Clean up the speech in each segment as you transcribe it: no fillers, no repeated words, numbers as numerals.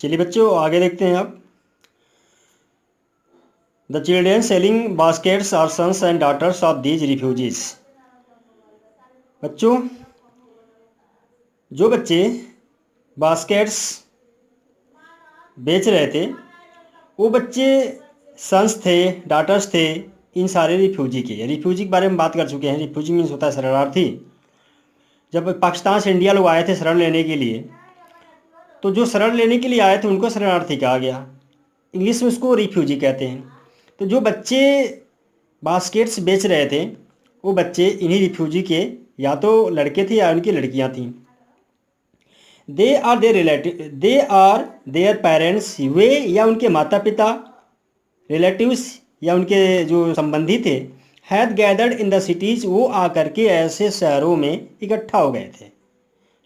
चलिए बच्चों आगे देखते हैं आप। The children selling baskets are sons and daughters of these refugees. बच्चों, जो बच्चे बास्केट्स बेच रहे थे वो बच्चे सन्स थे, डॉटर्स थे इन सारे रिफ्यूजी के। रिफ्यूजी के बारे में बात कर चुके हैं। रिफ्यूजी मीन्स होता है शरणार्थी। जब पाकिस्तान से इंडिया लोग आए थे शरण लेने के लिए, तो जो शरण लेने के लिए आए थे उनको शरणार्थी कहा गया। इंग्लिश में उसको रिफ्यूजी कहते हैं। तो जो बच्चे बास्केट्स बेच रहे थे वो बच्चे इन्हीं रिफ्यूजी के या तो लड़के थे या उनकी लड़कियां थीं। They are their relative, they are their parents, वे या उनके माता पिता, रिलेटिव्स या उनके जो संबंधी थे, had gathered in the cities, वो आकर के ऐसे शहरों में इकट्ठा हो गए थे।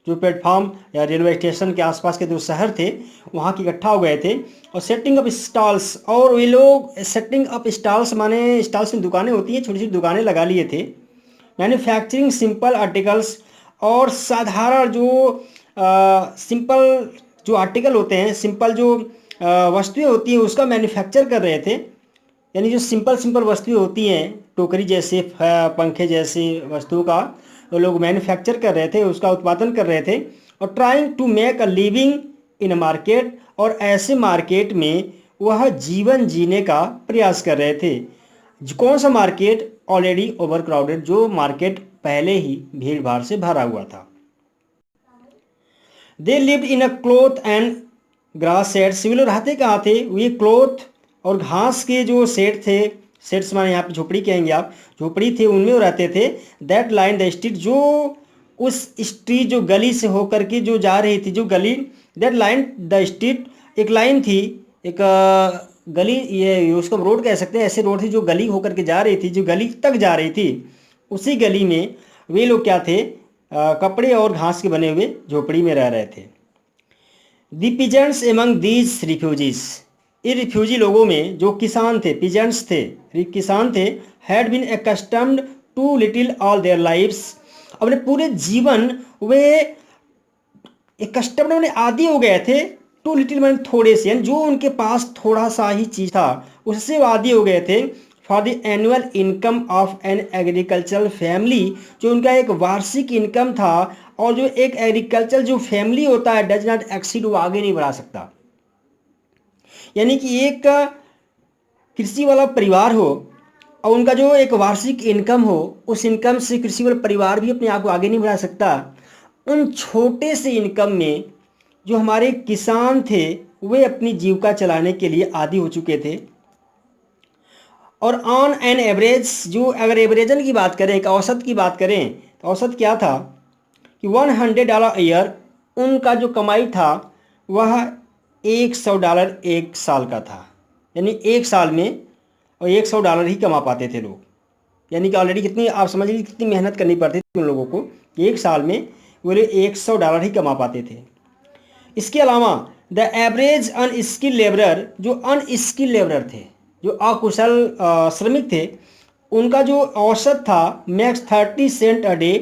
जो प्लेटफॉर्म या रेलवे स्टेशन के आसपास के जो शहर थे वहाँ के इकट्ठा हो गए थे और सेटिंग अप स्टॉल्स, और वे लोग सेटिंग अप स्टॉल्स माने स्टॉल्स में दुकानें होती हैं, छोटी छोटी दुकानें लगा लिए थे। मैन्युफैक्चरिंग सिंपल आर्टिकल्स, और साधारण जो सिंपल जो आर्टिकल होते हैं, सिंपल जो वस्तुएं होती हैं उसका मैन्युफैक्चर कर रहे थे। यानी जो सिंपल सिंपल वस्तुएं होती हैं, टोकरी जैसे, पंखे जैसी वस्तुओं का वो लोग मैन्युफैक्चर कर रहे थे, उसका उत्पादन कर रहे थे। और trying to make a living in a market, और ऐसे मार्केट में वह जीवन जीने का प्रयास कर रहे थे। कौन सा मार्केट? ऑलरेडी ओवर क्राउडेड, जो मार्केट पहले ही भीड़ भाड़ से भरा हुआ था। They lived in a cloth and grass sets, वे लोग रहते कहाँ थे? वे क्लोथ और घास के जो सेट थे, सेट्स माने यहाँ पे झोपड़ी कहेंगे आप, झोपड़ी थे उनमें वो रहते थे। दैट लाइन द स्ट्रीट, जो उस स्ट्रीट जो गली से होकर के जो जा रही थी, जो गली, दैट लाइन द स्ट्रीट, एक लाइन थी, एक गली, ये उसको रोड कह सकते हैं, ऐसे रोड थी जो गली होकर के जा रही थी, जो गली तक जा रही थी। उसी गली में वे लोग क्या थे? कपड़े और घास के बने हुए झोपड़ी में रह रहे थे। The peasants among these refugees, इन रिफ्यूजी लोगों में जो किसान थे, पिजेंट्स थे, किसान थे, had been accustomed to little all their lives, अपने पूरे जीवन वे एकस्टम्ड मैंने आदी हो गए थे, टू लिटिल मैंने थोड़े से, यानी जो उनके पास थोड़ा सा ही चीज़ था उससे वो आदी हो गए थे। For the annual income of an agricultural family, जो उनका एक वार्षिक इनकम था, और जो एक एग्रीकल्चर जो फैमिली होता है डज नॉट एक्सीड, वो आगे नहीं बढ़ा सकता। यानी कि एक कृषि वाला परिवार हो और उनका जो एक वार्षिक इनकम हो, उस इनकम से कृषि वाला परिवार भी अपने आप को आगे नहीं बढ़ा सकता। उन छोटे से इनकम में जो हमारे किसान थे वे अपनी जीविका चलाने के लिए आदी हो चुके थे। और ऑन एन एवरेज, जो अगर एवरेजन की बात करें, एक औसत की बात करें, तो औसत क्या था कि $100 ईयर, उनका जो कमाई था वह $100 एक साल का था। यानी एक साल में और $100 ही कमा पाते थे लोग। यानी कि ऑलरेडी कितनी, आप समझ लीजिए कितनी मेहनत करनी पड़ती थी उन लोगों को, एक साल में वो लोग $100 ही कमा पाते थे। इसके अलावा द एवरेज अनस्किल लेबरर, जो अनस्किल लेबरर थे, जो अकुशल श्रमिक थे, उनका जो औसत था मैक्स 30 सेंट अ डे।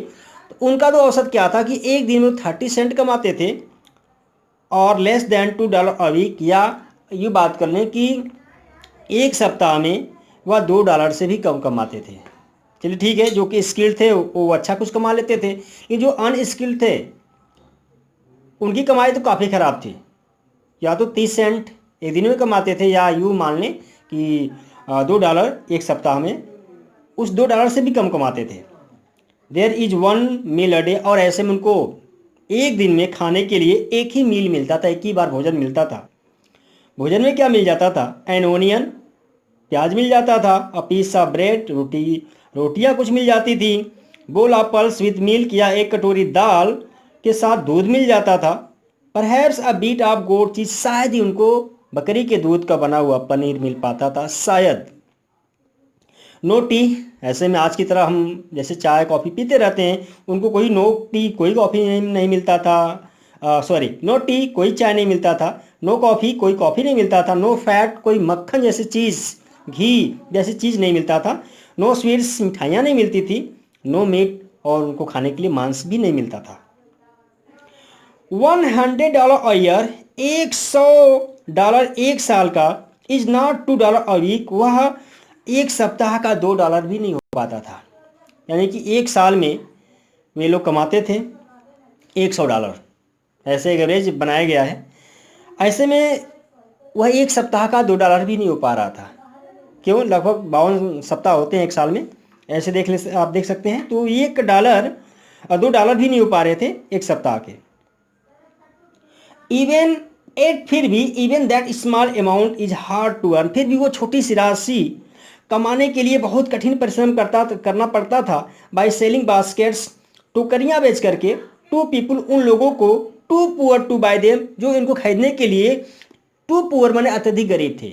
तो उनका तो औसत क्या था कि एक दिन में 30 सेंट कमाते थे, और लेस देन $2 अ वीक, या ये बात कर लें कि एक सप्ताह में वह $2 से भी कम कमाते थे। चलिए ठीक है, जो कि स्किल्ड थे वो अच्छा कुछ कमा लेते थे, लेकिन जो अनस्किल्ड थे उनकी कमाई तो काफ़ी ख़राब थी। या तो 30 सेंट एक दिन में कमाते थे, या यूँ मान लें कि $2 एक सप्ताह में, उस $2 से भी कम कमाते थे। There is one meal a day, और ऐसे में उनको एक दिन में खाने के लिए एक ही मील मिलता था, एक ही बार भोजन मिलता था। भोजन में क्या मिल जाता था? एन ओनियन, प्याज मिल जाता था, अ पीस ऑफ ब्रेड, रोटियां कुछ मिल जाती थी, bowl of pulse with milk, या एक कटोरी दाल के साथ दूध मिल जाता था। Perhaps a bit of goat cheese, शायद ही उनको बकरी के दूध का बना हुआ पनीर मिल पाता था, शायद। नो टी, ऐसे में आज की तरह हम जैसे चाय कॉफ़ी पीते रहते हैं, उनको कोई नो टी कोई कॉफ़ी नहीं मिलता था, सॉरी नो टी कोई चाय नहीं मिलता था, नो कॉफ़ी कोई कॉफ़ी नहीं मिलता था, नो फैट कोई मक्खन जैसी चीज़, घी जैसी चीज़ नहीं मिलता था, नो स्वीट्स मिठाइयाँ नहीं मिलती थी, नो मीट, और उनको खाने के लिए मांस भी नहीं मिलता था। $100 अ ईयर, $100 एक साल का, इज नॉट $2 अ वीक, वह एक सप्ताह का $2 भी नहीं हो पाता था। यानी कि एक साल में वे लोग कमाते थे $100, ऐसे एवरेज बनाया गया है। ऐसे में वह एक सप्ताह का $2 भी नहीं हो पा रहा था। क्यों? लगभग 52 सप्ताह होते हैं एक साल में, ऐसे आप देख सकते हैं। तो $1 $2 भी नहीं हो पा रहे थे एक सप्ताह के। फिर भी even that small amount is hard to earn, फिर भी वो छोटी सी राशि कमाने के लिए बहुत कठिन परिश्रम करना पड़ता था। बाय सेलिंग बास्केट्स, टोकरियां बेच करके, टू पीपुल, उन लोगों को, too poor to buy them, जो इनको खरीदने के लिए, टू पुअर माने अत्यधिक गरीब थे,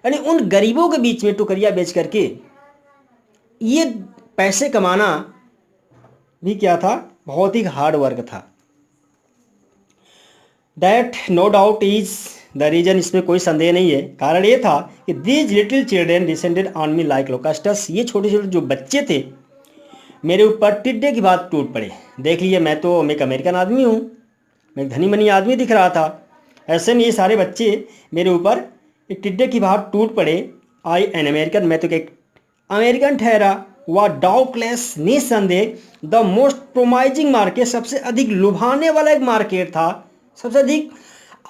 यानी उन गरीबों के बीच में टोकरियां बेच करके ये पैसे कमाना भी क्या था? बहुत ही हार्ड वर्क था। That no doubt is the reason, इसमें कोई संदेह नहीं है। कारण ये था कि these little children descended on me like locusts, ये छोटे छोटे जो बच्चे थे मेरे ऊपर टिड्डे की बात टूट पड़े। देख लीजिए, मैं एक अमेरिकन आदमी हूँ, मैं धनी मनी आदमी दिख रहा था, ऐसे में ये सारे बच्चे मेरे ऊपर एक टिड्डे की बात टूट पड़े। आई एन अमेरिकन, मैं तो एक अमेरिकन ठहरा। वह डाउटलेस, निस्संदेह, द मोस्ट प्रोमाइजिंग मार्केट, सबसे अधिक लुभाने वाला एक मार्केट था, सबसे अधिक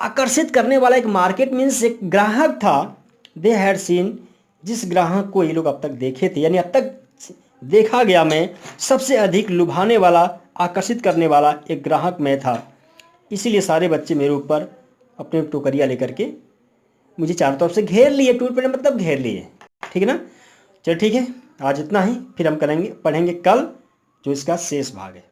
आकर्षित करने वाला एक मार्केट, मीन्स एक ग्राहक था। दे हैड सीन, जिस ग्राहक को ये लोग अब तक देखे थे, यानी अब तक देखा गया मैं सबसे अधिक लुभाने वाला, आकर्षित करने वाला एक ग्राहक मैं था। इसीलिए सारे बच्चे मेरे ऊपर अपने टोकरियाँ लेकर के मुझे चारों तरफ से घेर लिए। टूट पड़े मतलब घेर लिए, ठीक है ना। चलो ठीक है, आज इतना ही, फिर हम पढ़ेंगे कल जो इसका शेष भाग है।